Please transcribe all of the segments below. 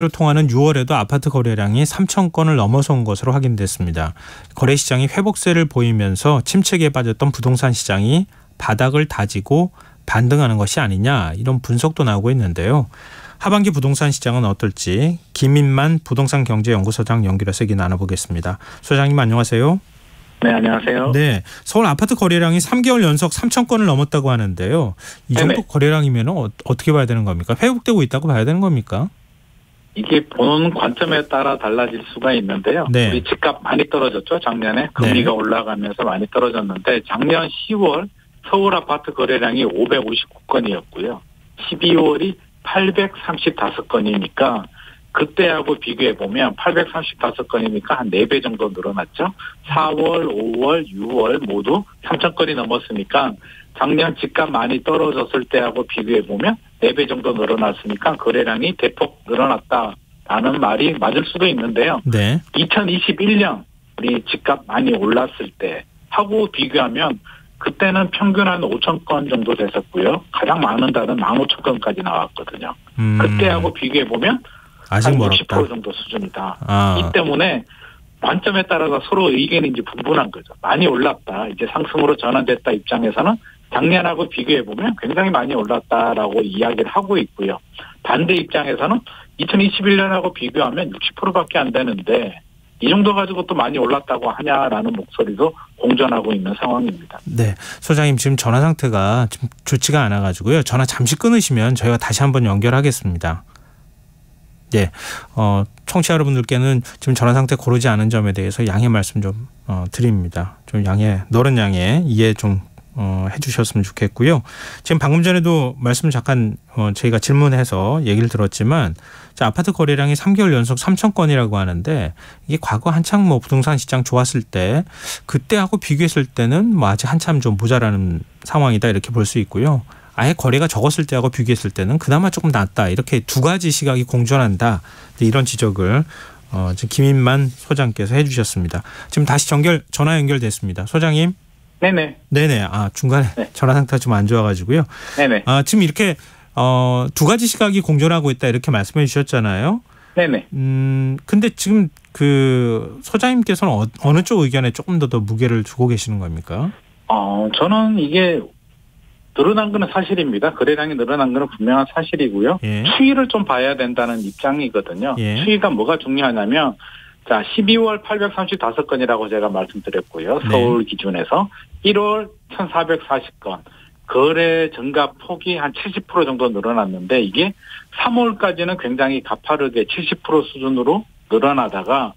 를 통하는 6월에도 아파트 거래량이 3천 건을 넘어선 것으로 확인됐습니다. 거래 시장이 회복세를 보이면서 침체기에 빠졌던 부동산 시장이 바닥을 다지고 반등하는 것이 아니냐, 이런 분석도 나오고 있는데요. 하반기 부동산 시장은 어떨지 김인만 부동산경제연구소장 연결해서 얘기 나눠보겠습니다. 소장님 안녕하세요. 네, 안녕하세요. 네, 서울 아파트 거래량이 3개월 연속 3천 건을 넘었다고 하는데요. 이 정도 네네. 거래량이면 어떻게 봐야 되는 겁니까? 회복되고 있다고 봐야 되는 겁니까? 이게 보는 관점에 따라 달라질 수가 있는데요. 네. 우리 집값 많이 떨어졌죠, 작년에. 금리가 올라가면서 많이 떨어졌는데 작년 10월 서울 아파트 거래량이 559건이었고요. 12월이 835건이니까 그때하고 비교해보면 835건이니까 한 4배 정도 늘어났죠. 4월, 5월, 6월 모두 3,000건이 넘었으니까 작년 집값 많이 떨어졌을 때하고 비교해보면 4배 정도 늘어났으니까 거래량이 대폭 늘어났다라는 말이 맞을 수도 있는데요. 네. 2021년 우리 집값 많이 올랐을 때 하고 비교하면 그때는 평균 한 5,000건 정도 됐었고요. 가장 많은 달은 15,000건까지 나왔거든요. 그때하고 비교해보면 아직 한 멀었다. 60% 정도 수준이다. 이 때문에 관점에 따라서 서로 의견이 이제 분분한 거죠. 많이 올랐다, 이제 상승으로 전환됐다 입장에서는 작년하고 비교해보면 굉장히 많이 올랐다라고 이야기를 하고 있고요. 반대 입장에서는 2021년하고 비교하면 60%밖에 안 되는데 이 정도 가지고 또 많이 올랐다고 하냐라는 목소리도 공존하고 있는 상황입니다. 네, 소장님 지금 전화 상태가 좀 좋지가 않아가지고요. 전화 잠시 끊으시면 저희가 다시 한번 연결하겠습니다. 네, 청취자 여러분들께는 지금 전화 상태 고르지 않은 점에 대해서 양해 말씀 좀 드립니다. 좀 너른 양해 이해 좀 해주셨으면 좋겠고요. 지금 방금 전에도 말씀 잠깐 저희가 질문해서 얘기를 들었지만, 자, 아파트 거래량이 3개월 연속 3천 건이라고 하는데 이게 과거 한창 부동산 시장 좋았을 때 그때하고 비교했을 때는 아직 한참 좀 모자라는 상황이다, 이렇게 볼 수 있고요. 아예 거래가 적었을 때하고 비교했을 때는 그나마 조금 낫다, 이렇게 두 가지 시각이 공존한다, 이런 지적을 지금 김인만 소장께서 해주셨습니다. 지금 다시 전화 연결됐습니다. 소장님. 네네. 중간에 네. 전화 상태가 좀 안 좋아가지고요. 네네. 지금 이렇게 두 가지 시각이 공존하고 있다, 이렇게 말씀해 주셨잖아요. 네네. 근데 지금 그 소장님께서는 어느 쪽 의견에 조금 더 무게를 두고 계시는 겁니까? 저는 이게 늘어난 거는 사실입니다. 거래량이 늘어난 거는 분명한 사실이고요. 예. 추이를 좀 봐야 된다는 입장이거든요. 예. 추이가 뭐가 중요하냐면, 자, 12월 835건이라고 제가 말씀드렸고요. 네. 서울 기준에서 1월 1,440건. 거래 증가 폭이 한 70% 정도 늘어났는데 이게 3월까지는 굉장히 가파르게 70% 수준으로 늘어나다가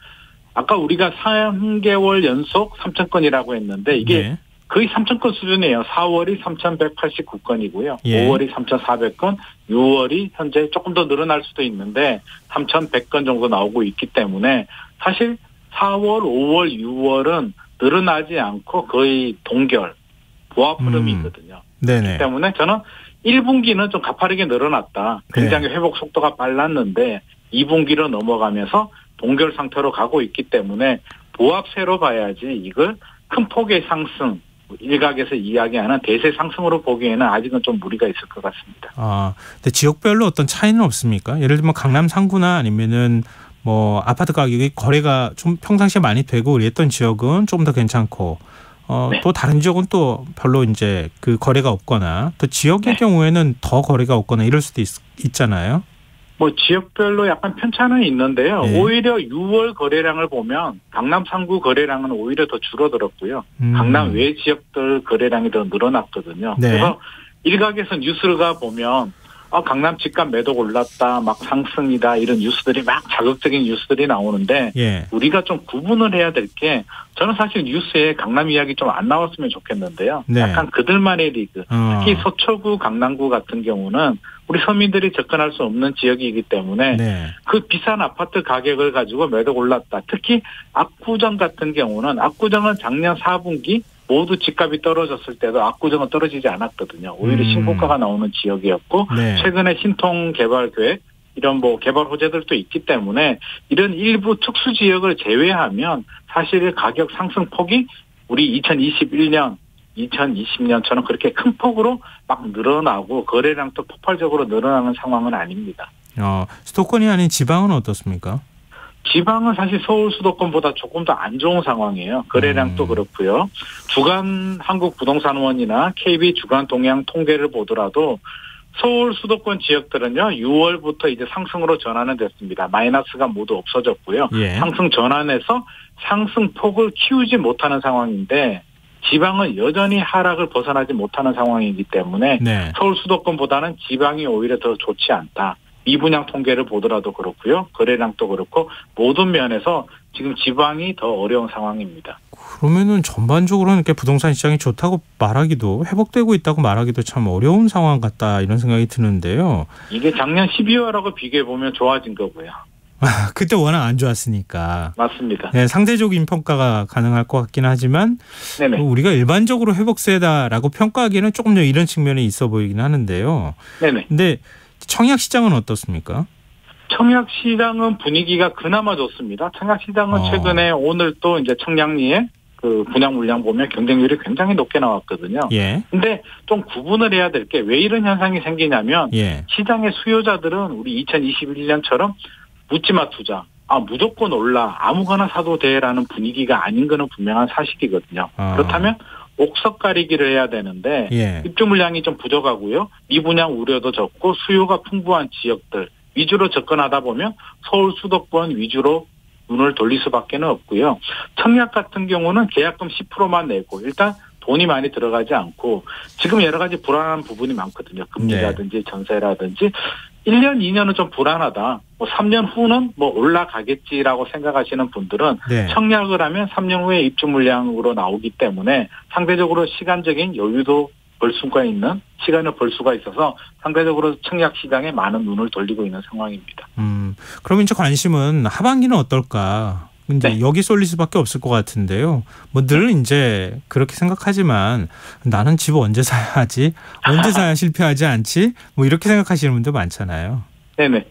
아까 우리가 3개월 연속 3,000건이라고 했는데 이게 네. 거의 3,000건 수준이에요. 4월이 3,189건이고요. 예. 5월이 3,400건, 6월이 현재 조금 더 늘어날 수도 있는데 3,100건 정도 나오고 있기 때문에 사실 4월, 5월, 6월은 늘어나지 않고 거의 동결, 보합 흐름이거든요. 네네. 그렇기 때문에 저는 1분기는 좀 가파르게 늘어났다. 굉장히 회복 속도가 빨랐는데 2분기로 넘어가면서 동결 상태로 가고 있기 때문에 보합세로 봐야지 이걸 큰 폭의 상승, 일각에서 이야기하는 대세 상승으로 보기에는 아직은 좀 무리가 있을 것 같습니다. 근데 지역별로 어떤 차이는 없습니까? 예를 들면 강남 상구나 아니면은 아파트 가격이 거래가 좀 평상시에 많이 되고 이랬던 지역은 조금 더 괜찮고, 네. 또 다른 지역은 또 별로 이제 그 거래가 없거나, 또 지역의 네. 경우에는 더 거래가 없거나 이럴 수도 있잖아요. 지역별로 약간 편차는 있는데요. 네. 오히려 6월 거래량을 보면 강남 상구 거래량은 오히려 더 줄어들었고요. 강남 외 지역들 거래량이 더 늘어났거든요. 네. 그래서 일각에서 뉴스가 보면 강남 집값 매도 올랐다, 막 상승이다, 이런 뉴스들이 막 자극적인 뉴스들이 나오는데 예. 우리가 좀 구분을 해야 될 게, 저는 사실 뉴스에 강남 이야기 좀 안 나왔으면 좋겠는데요. 네. 약간 그들만의 리그, 특히 서초구, 강남구 같은 경우는 우리 서민들이 접근할 수 없는 지역이기 때문에 네. 그 비싼 아파트 가격을 가지고 매도 올랐다. 특히 압구정 같은 경우는, 압구정은 작년 4분기 모두 집값이 떨어졌을 때도 압구정은 떨어지지 않았거든요. 오히려 신고가가 나오는 지역이었고, 네. 최근에 신통 개발 계획, 이런 개발 호재들도 있기 때문에 이런 일부 특수 지역을 제외하면 사실 가격 상승 폭이 우리 2021년 2020년처럼 그렇게 큰 폭으로 막 늘어나고 거래량도 폭발적으로 늘어나는 상황은 아닙니다. 수도권이 아닌 지방은 어떻습니까? 지방은 사실 서울 수도권보다 조금 더 안 좋은 상황이에요. 거래량도 그렇고요. 주간 한국부동산원이나 KB 주간 동향 통계를 보더라도 서울 수도권 지역들은요, 6월부터 이제 상승으로 전환은 됐습니다. 마이너스가 모두 없어졌고요. 예. 상승 전환해서 상승폭을 키우지 못하는 상황인데, 지방은 여전히 하락을 벗어나지 못하는 상황이기 때문에 네. 서울 수도권보다는 지방이 오히려 더 좋지 않다. 미분양 통계를 보더라도 그렇고요. 거래량도 그렇고 모든 면에서 지금 지방이 더 어려운 상황입니다. 그러면은 전반적으로는 이렇게 부동산 시장이 좋다고 말하기도, 회복되고 있다고 말하기도 참 어려운 상황 같다, 이런 생각이 드는데요. 이게 작년 12월하고 비교해 보면 좋아진 거고요. 그때 워낙 안 좋았으니까. 맞습니다. 네, 상대적인 평가가 가능할 것 같긴 하지만 네네. 우리가 일반적으로 회복세다라고 평가하기에는 조금 더 이런 측면이 있어 보이긴 하는데요. 네네. 근데 청약 시장은 어떻습니까? 청약 시장은 분위기가 그나마 좋습니다. 청약 시장은 최근에 오늘 또 이제 청량리에 그 분양 물량 보면 경쟁률이 굉장히 높게 나왔거든요. 예. 근데 좀 구분을 해야 될 게 왜 이런 현상이 생기냐면 예. 시장의 수요자들은 우리 2021년처럼 묻지마 투자, 무조건 올라, 아무거나 사도 돼라는 분위기가 아닌 거는 분명한 사실이거든요. 그렇다면 옥석 가리기를 해야 되는데 예. 입주 물량이 좀 부족하고요. 미분양 우려도 적고 수요가 풍부한 지역들 위주로 접근하다 보면 서울 수도권 위주로 눈을 돌릴 수밖에 없고요. 청약 같은 경우는 계약금 10%만 내고 일단 돈이 많이 들어가지 않고 지금 여러 가지 불안한 부분이 많거든요. 금리라든지 전세라든지 1년, 2년은 좀 불안하다. 3년 후는 올라가겠지라고 생각하시는 분들은 네. 청약을 하면 3년 후에 입주 물량으로 나오기 때문에 상대적으로 시간적인 여유도 벌 수가 있는 시간을 벌 수가 있어서 상대적으로 청약 시장에 많은 눈을 돌리고 있는 상황입니다. 그럼 이제 관심은 하반기는 어떨까? 이제 네. 여기 쏠릴 수밖에 없을 것 같은데요. 늘 이제 그렇게 생각하지만 나는 집 언제 사야 하지? 언제 사야 실패하지 않지? 이렇게 생각하시는 분들 많잖아요. 네네.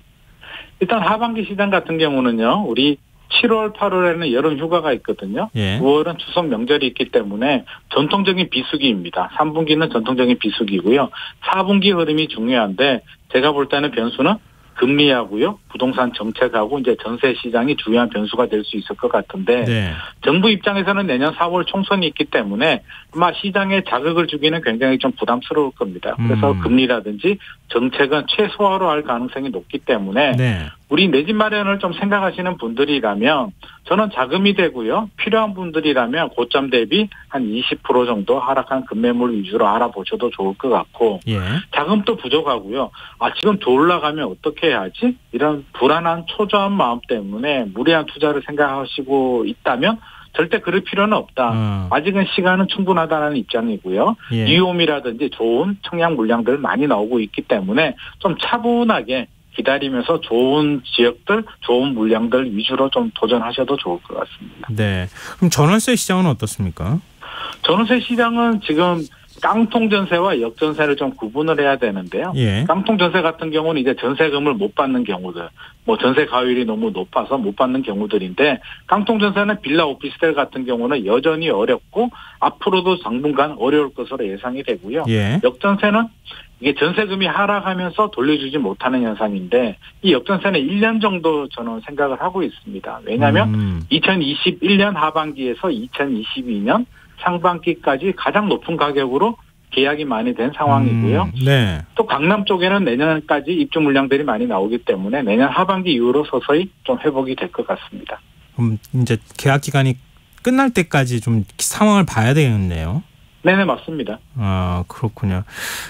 일단 하반기 시장 같은 경우는요. 우리 7월, 8월에는 여름 휴가가 있거든요. 예. 9월은 추석 명절이 있기 때문에 전통적인 비수기입니다. 3분기는 전통적인 비수기고요. 4분기 흐름이 중요한데 제가 볼 때는 변수는 금리하고요. 부동산 정책하고 이제 전세 시장이 중요한 변수가 될 수 있을 것 같은데 네. 정부 입장에서는 내년 4월 총선이 있기 때문에 아마 시장에 자극을 주기는 굉장히 좀 부담스러울 겁니다. 그래서 금리라든지 정책은 최소화로 할 가능성이 높기 때문에 네. 우리 내 집 마련을 좀 생각하시는 분들이라면 저는 자금이 되고요. 필요한 분들이라면 고점 대비 한 20% 정도 하락한 급매물 위주로 알아보셔도 좋을 것 같고 예. 자금도 부족하고요. 지금 더 올라가면 어떻게 해야지? 이런 불안한 초조한 마음 때문에 무리한 투자를 생각하시고 있다면 절대 그럴 필요는 없다. 아직은 시간은 충분하다는 입장이고요. 예. 뉴홈이라든지 좋은 청약 물량들 많이 나오고 있기 때문에 좀 차분하게 기다리면서 좋은 지역들, 좋은 물량들 위주로 좀 도전하셔도 좋을 것 같습니다. 네. 그럼 전월세 시장은 어떻습니까? 전월세 시장은 지금 깡통 전세와 역전세를 좀 구분을 해야 되는데요. 예. 깡통 전세 같은 경우는 이제 전세금을 못 받는 경우들, 전세 가율이 너무 높아서 못 받는 경우들인데 깡통 전세는 빌라 오피스텔 같은 경우는 여전히 어렵고 앞으로도 당분간 어려울 것으로 예상이 되고요. 예. 역전세는 이게 전세금이 하락하면서 돌려주지 못하는 현상인데 이 역전세는 1년 정도 저는 생각을 하고 있습니다. 왜냐하면 2021년 하반기에서 2022년 상반기까지 가장 높은 가격으로 계약이 많이 된 상황이고요. 네. 또 강남 쪽에는 내년까지 입주 물량들이 많이 나오기 때문에 내년 하반기 이후로 서서히 좀 회복이 될 것 같습니다. 그럼 이제 계약 기간이 끝날 때까지 좀 상황을 봐야 되겠네요. 네네, 맞습니다. 그렇군요.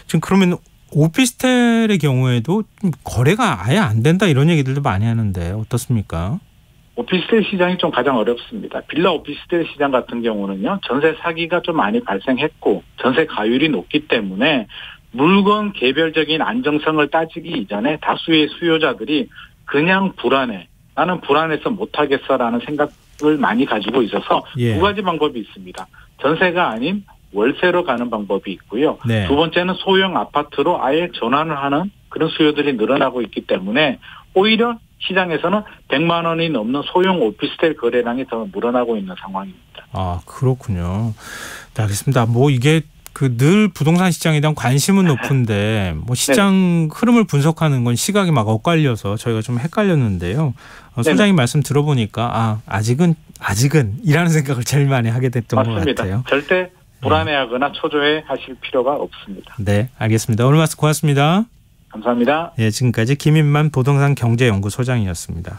지금 그러면 오피스텔의 경우에도 거래가 아예 안 된다 이런 얘기들도 많이 하는데 어떻습니까? 오피스텔 시장이 좀 가장 어렵습니다. 빌라 오피스텔 시장 같은 경우는요. 전세 사기가 좀 많이 발생했고 전세 가율이 높기 때문에 물건 개별적인 안정성을 따지기 이전에 다수의 수요자들이 그냥 불안해. 나는 불안해서 못하겠어라는 생각을 많이 가지고 있어서 예. 두 가지 방법이 있습니다. 전세가 아닌 월세로 가는 방법이 있고요. 네. 두 번째는 소형 아파트로 아예 전환을 하는 그런 수요들이 늘어나고 있기 때문에 오히려 시장에서는 100만 원이 넘는 소형 오피스텔 거래량이 더 늘어나고 있는 상황입니다. 그렇군요. 네, 알겠습니다. 이게 그 늘 부동산 시장에 대한 관심은 높은데 뭐 시장 흐름을 분석하는 건 시각이 막 엇갈려서 저희가 좀 헷갈렸는데요. 소장님 말씀 들어보니까 아직은 이라는 생각을 제일 많이 하게 됐던 맞습니다. 것 같아요. 절대 불안해하거나 초조해하실 필요가 없습니다. 네, 알겠습니다. 오늘 말씀 고맙습니다. 감사합니다. 예, 지금까지 김인만 부동산 경제연구소장이었습니다.